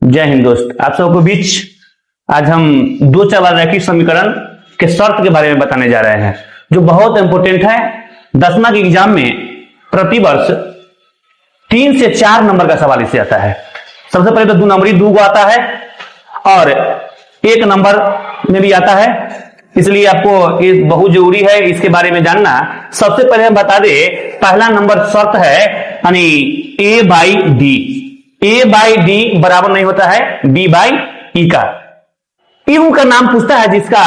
जय हिंद दोस्त, आप सबको बीच आज हम दो चर वाले रैखिक समीकरण के शर्त के बारे में बताने जा रहे हैं, जो बहुत इंपोर्टेंट है। 10वां के एग्जाम में प्रतिवर्ष 3 से 4 नंबर का सवाल इससे आता है। सबसे पहले तो 2 नंबरी 2 को आता है और 1 नंबर में भी आता है, इसलिए आपको ये बहुत जरूरी है इसके बारे में जानना। सबसे पहले हम बता दें, पहला नंबर शर्त है यानी a by D. a by D बराबर नहीं होता है b बाई ई का। इवन का नाम पूछता है जिसका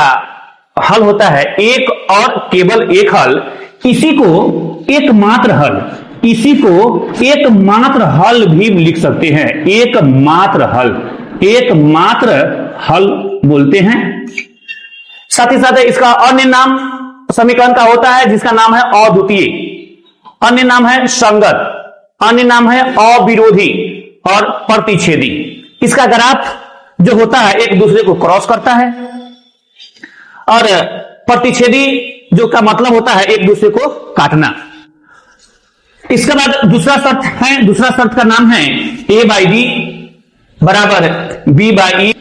हल होता है एक और केवल एक हल, इसी को एकमात्र हल, इसी को एकमात्र हल भी लिख सकते हैं। एकमात्र हल, एकमात्र हल बोलते हैं। साथ ही साथ इसका अन्य नाम समीकरण का होता है जिसका नाम है अद्वितीय, अन्य नाम है संगत, अन्य नाम है अविरोधी और प्रतिच्छेदी। इसका ग्राफ जो होता है एक दूसरे को क्रॉस करता है, और प्रतिच्छेदी जो का मतलब होता है एक दूसरे को काटना। इसके बाद दूसरा शर्त है, दूसरा शर्त का नाम है a बाई डी बराबर b बाई ई।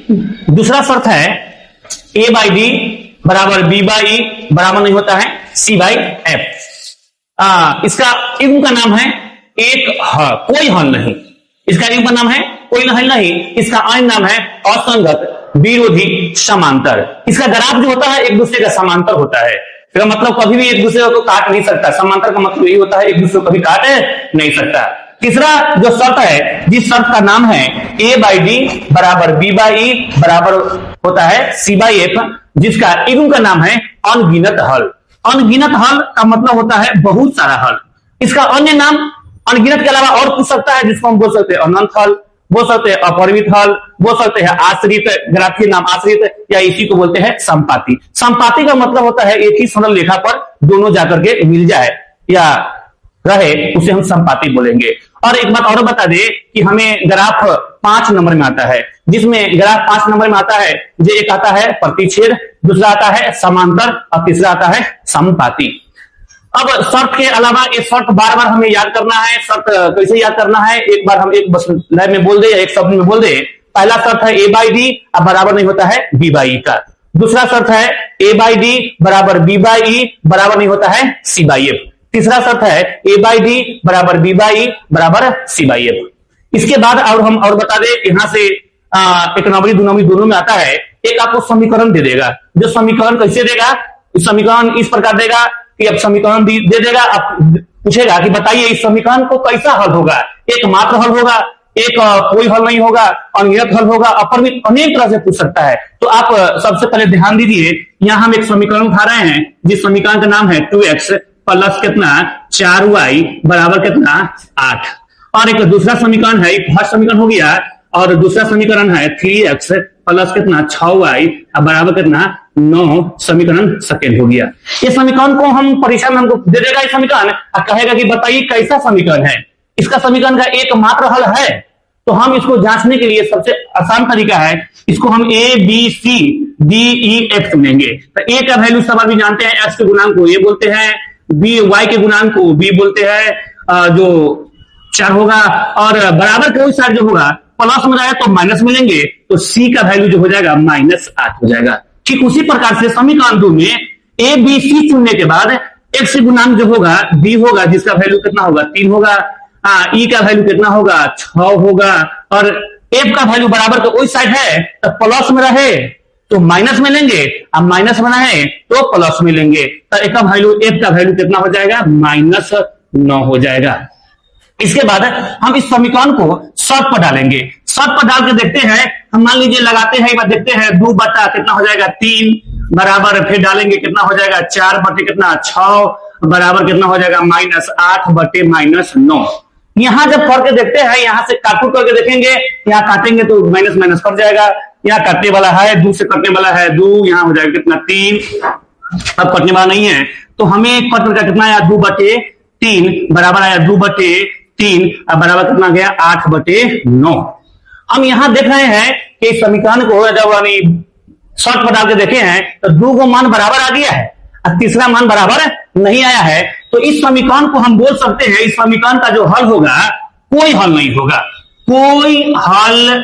दूसरा शर्त है a बाई डी बराबर b बाई ई बराबर नहीं होता है c बाई एफ। इसका इवन का नाम है एक हल, कोई हल नहीं। इसका इवन का नाम है कोई हल नहीं, इसका अन्य नाम है असंगत, विरोधी, समांतर। इसका ग्राफ जो होता है एक दूसरे का समांतर होता है, इसका मतलब कभी भी एक दूसरे को काट नहीं सकता। समांतर का मतलब यही होता है एक दूसरे को कभी काट नहीं सकता। तीसरा जो शर्त है, जिस शर्त का नाम है a बाई डी बराबर b बाई ई बराबर होता है c बाई एफ, जिसका इवन का नाम है अनगिनत हल। अनगिनत हल का मतलब होता है बहुत सारा हल। इसका अन्य नाम अनगिनत के अलावा और पूछ सकता है, जिसको हम बोल सकते हैं अनंत हल, बोल सकते हैं अपरिमित हल, बोल सकते हैं आश्रित, ग्राफीय नाम आश्रित, या इसी को बोलते हैं संपाति। संपाति का मतलब होता है एक ही सरल रेखा पर दोनों जाकर के मिल जाए या रहे, उसे हम संपाति बोलेंगे। और एक बात और बता दे कि हमें ग्राफ 5 नंबर में आता है, जिसमें ग्राफ 5 नंबर में आता है जो एक आता है प्रतिच्छेद, दूसरा आता है समांतर और तीसरा आता है संपाति। अब शर्त के अलावा ये शर्त बार बार हमें याद करना है। शर्त कैसे याद करना है, एक बार हम एक बस लाइन में बोल दे या एक शब्द में बोल दे। पहला शर्त है a बाई डी अब बराबर नहीं होता है b बाई ई का। दूसरा शर्त है a बाई डी बराबर b बाई ई बराबर नहीं होता है c बाई एफ। तीसरा शर्त है a बाई डी बराबर b बाई ई बराबर c बाई एफ। इसके बाद और हम और बता दे, यहाँ से एक नंबरी 2 नंबरी दोनों में आता है। एक आपको समीकरण दे देगा, जो समीकरण कैसे देगा, इस समीकरण इस प्रकार देगा कि अब समीकरण दे देगा, अब पूछेगा कि बताइए इस समीकरण को कैसा हल होगा। एक मात्र हल होगा, एक कोई हल नहीं होगा, अनियत हल होगा, अपरिमित, अनेक तरह से पूछ सकता है। तो आप सबसे पहले ध्यान दीजिए, यहाँ हम एक समीकरण उठा रहे हैं जिस समीकरण का नाम है 2x प्लस कितना 4y बराबर कितना 8। और एक दूसरा समीकरण है, फर्स्ट समीकरण हो गया, और दूसरा समीकरण है 3x प्लस कितना 6y बराबर कितना 9। समीकरण सेकेंड हो गया। ये समीकरण को हम परीक्षा में हमको दे देगा, ये समीकरण और कहेगा कि बताइए कैसा समीकरण है, इसका समीकरण का एकमात्र हल है। तो हम इसको जांचने के लिए सबसे आसान तरीका है, इसको हम a b c d e f चुनेंगे। तो a का वैल्यू सब अभी जानते हैं, x के गुणांक को a बोलते हैं, b y के गुणांक को b बोलते हैं, जो 4 होगा, और बराबर कोई साइड जो होगा प्लस में रहे तो माइनस में लेंगे, तो c का वैल्यू जो हो जाएगा -8 हो जाएगा। ठीक उसी प्रकार से समीकरण 2 में a b c चुनने के बाद x गुणांक जो होगा b होगा, जिसका वैल्यू कितना होगा 3 होगा, e का वैल्यू कितना होगा 6 होगा, और f का वैल्यू बराबर तो कोई साइड है तो प्लस में रहे तो माइनस में लेंगे, अब माइनस में रहे तो प्लस में लेंगे, तो एक का वैल्यू f का वैल्यू कितना हो जाएगा -9 हो जाएगा। इसके बाद हम इस समीकरण को शर्त पर डालेंगे। शर्त पर डाल के देखते हैं, हम मान लीजिए लगाते हैं, एक बार देखते हैं 2 बटा कितना हो जाएगा 3 बराबर, फिर डालेंगे कितना हो जाएगा 4 बटे कितना 6 बराबर कितना हो जाएगा -8 बटे -9। यहां जब करके देखते हैं, यहां से काटूट करके देखेंगे, यहाँ काटेंगे तो माइनस माइनस कट जाएगा, यहाँ कटने वाला है 2 से कटने वाला है 2, यहाँ हो जाएगा कितना 3, अब कटने वाला नहीं है तो हमें कट का कितना आया 2 बटे 3 बराबर आया 2 बटे 3 अब बराबर कितना गया 8 बटे 9। हम यहां देख रहे हैं कि इस समीकरण को जब शर्त पर डाल के देखे हैं तो 2 को मान बराबर आ गया है और तीसरा मान बराबर नहीं आया है। तो इस समीकरण को हम बोल सकते हैं, इस समीकरण का जो हल होगा कोई हल नहीं होगा, कोई हल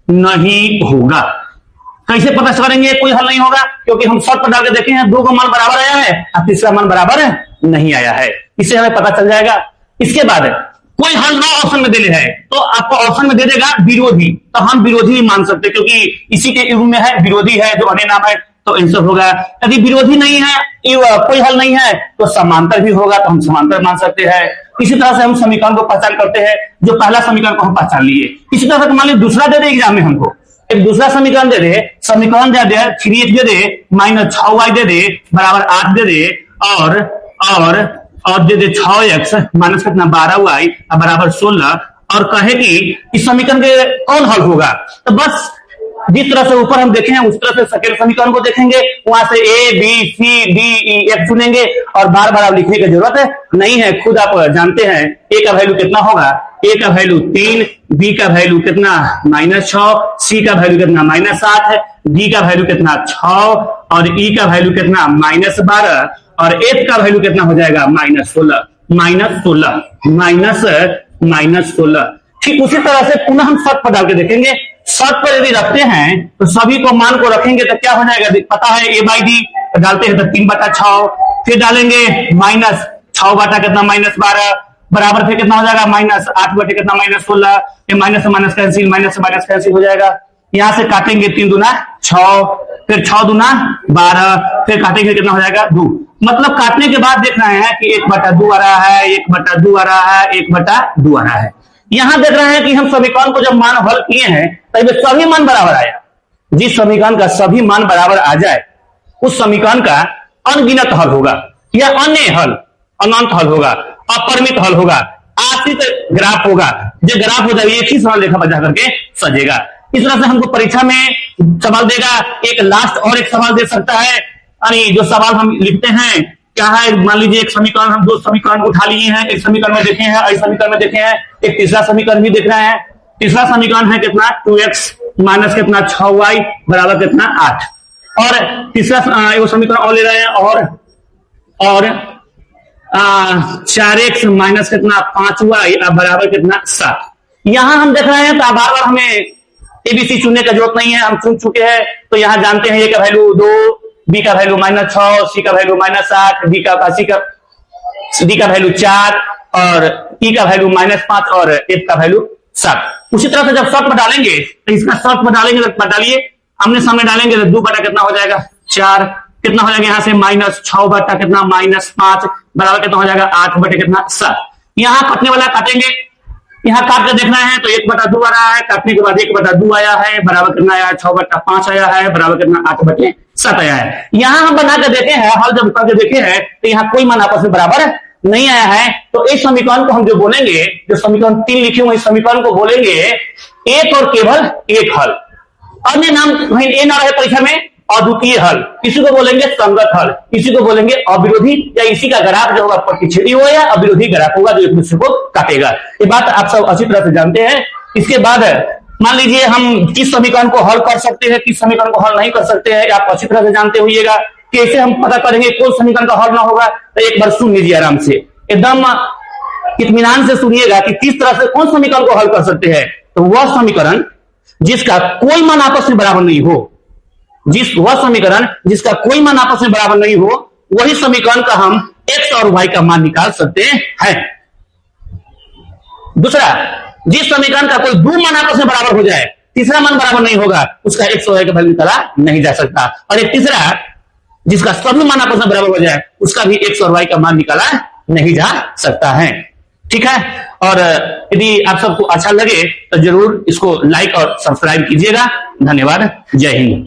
नहीं होगा। कैसे पता करेंगे कोई हल नहीं होगा? क्योंकि हम शर्त पर डाल के देखे हैं, दो का मान बराबर आया है और तीसरा मान बराबर नहीं आया है, इससे हमें पता चल जाएगा। इसके बाद कोई हल ना ऑप्शन में दे है तो आपको ऑप्शन में दे देगा विरोधी, तो हम विरोधी भी मान सकते हैं क्योंकि इसी के युग में है, विरोधी है जो अन्य नाम है, तो आंसर होगा। यदि विरोधी नहीं है, कोई हल नहीं है, तो समांतर भी होगा, तो हम समांतर मान सकते हैं। इसी तरह से हम समीकरण को पहचान करते हैं, जो पहला समीकरण को हम पहचान लिए। इसी तरह से मान लीजिए दूसरा दे दे एग्जाम में, हमको एक दूसरा समीकरण दे दे, समीकरण दे दे 3x दे दे माइनस 6y दे दे बराबर 8 दे दे और दे दे 6x माइनस कितना 12y बराबर 16 और कहे कि इस समीकरण के कौन हल होगा, तो बस जिस तरह से ऊपर हम देखे हैं उस तरह से सेकंड समीकरण को देखेंगे, वहां से A B C D E F चुनेंगे और बार बार लिखने की जरूरत नहीं है, खुद आप जानते हैं ए का वैल्यू कितना होगा, ए का वैल्यू 3, बी का वैल्यू कितना -6, सी का वैल्यू कितना -7 है, डी का वैल्यू कितना 6 और ई का वैल्यू कितना -12 और एफ का वैल्यू कितना हो जाएगा -16। ठीक उसी तरह से पुनः हम शर्त पर डाल के देखेंगे। शर्त पर यदि रखते हैं तो सभी को मान को रखेंगे तो क्या हो जाएगा, पता है a बाई डी डालते हैं तो 3/6, फिर डालेंगे -6 बटा कितना -12 बराबर फिर कितना हो जाएगा -8 बटे कितना -16, ये माइनस से माइनस कैंसिल हो जाएगा। यहां से काटेंगे 3 दूना 6, फिर 6 दूना 12, फिर काटेंगे कितना हो जाएगा 2। मतलब काटने के बाद देख रहे हैं कि 1/2 आ रहा है, 1/2 आ रहा है, 1/2 आ रहा है। यहां देख रहे हैं कि हम समीकरण को जब मान हल किए हैं तब सभी मान बराबर आया। जिस समीकरण का सभी मान बराबर आ जाए उस समीकरण का अनगिनत हल होगा या अन्य हल, अनंत हल होगा, अपरिमित हल होगा, आश्रित ग्राफ होगा। जो ग्राफ हो जाए एक ही समान रेखा बजा करके सजेगा। इस तरह से हमको परीक्षा में सवाल देगा, एक लास्ट और एक सवाल दे सकता है। अरे जो सवाल हम लिखते हैं क्या है, मान लीजिए एक समीकरण, हम 2 समीकरण उठा लिए हैं, एक समीकरण में देखे हैं, एक समीकरण में देखे हैं, एक तीसरा समीकरण भी देख रहे हैं। तीसरा समीकरण है कितना 2x माइनस कितना 6y बराबर कितना 8 और तीसरा एक समीकरण और ले रहे हैं और 4x माइनस कितना 5y बराबर कितना 7। यहां हम देख रहे हैं तो बार बार हमें एबीसी चुनने का जरूरत नहीं है, हम चुन चुके हैं। तो यहां जानते हैं ए का वैल्यू 2, बी का वैल्यू -6, सी का वैल्यू -8, डी का वैल्यू 4 और ई का वैल्यू -5 और एफ का वैल्यू 7। उसी तरह से जब शर्त में डालेंगे तो इसका शर्त में डालेंगे तो डालिए, आमने सामने डालेंगे तो 2 बटा कितना हो जाएगा 4, कितना हो जाएगा यहाँ से -6 बटा कितना -5 बराबर कितना हो जाएगा 8 बटे कितना 7। यहाँ कटने वाला काटेंगे, यहाँ काट कर देखना है तो 1/2 आ रहा है, काटने के बाद 1/2 आया है बराबर कितना आया 6/5 आया है बराबर कितना 8/7 आया है। यहाँ हम बना कर देखे हैं, हल जब करके देखे हैं तो यहाँ कोई मान आपस में बराबर नहीं आया है। तो इस समीकरण को हम जो बोलेंगे, जो समीकरण 3 लिखे हुए इस समीकरण को बोलेंगे एक और केवल एक हल। अन्य नाम कहीं ए ना रहे परीक्षा में, अद्वितीय हल, इसी को बोलेंगे संगत हल, इसी को बोलेंगे अविरोधी, या इसी का ग्राफ जो होगा प्रतिच्छेदी हो या अविरोधी ग्राफ होगा जो एक दूसरे को काटेगा। ये बात आप सब अच्छी तरह से जानते हैं। इसके बाद मान लीजिए हम किस समीकरण को हल कर सकते हैं, किस समीकरण को हल नहीं कर सकते हैं, आप अच्छी तरह से जानते होइएगा। कैसे हम पता करेंगे कौन समीकरण का हल ना होगा, तो एक बार सुन लीजिए आराम से, एकदम इत्मीनान से सुनिएगा कि किस तरह से कौन समीकरण को हल कर सकते हैं। तो वह समीकरण जिसका कोई मान आपस में बराबर नहीं हो, वह समीकरण जिसका कोई मान आपस में बराबर नहीं हो, वही समीकरण का हम x और y का मान निकाल सकते हैं। दूसरा, जिस समीकरण का कोई 2 मान आपस में बराबर हो जाए, तीसरा मान बराबर नहीं होगा, उसका x और y का वैल्यू निकाला नहीं जा सकता। और एक तीसरा, जिसका सभी मान आपस में बराबर हो जाए, उसका भी x और y का मान निकाला नहीं जा सकता है। ठीक है, और यदि आप सबको अच्छा लगे तो जरूर इसको लाइक और सब्सक्राइब कीजिएगा। धन्यवाद, जय हिंद।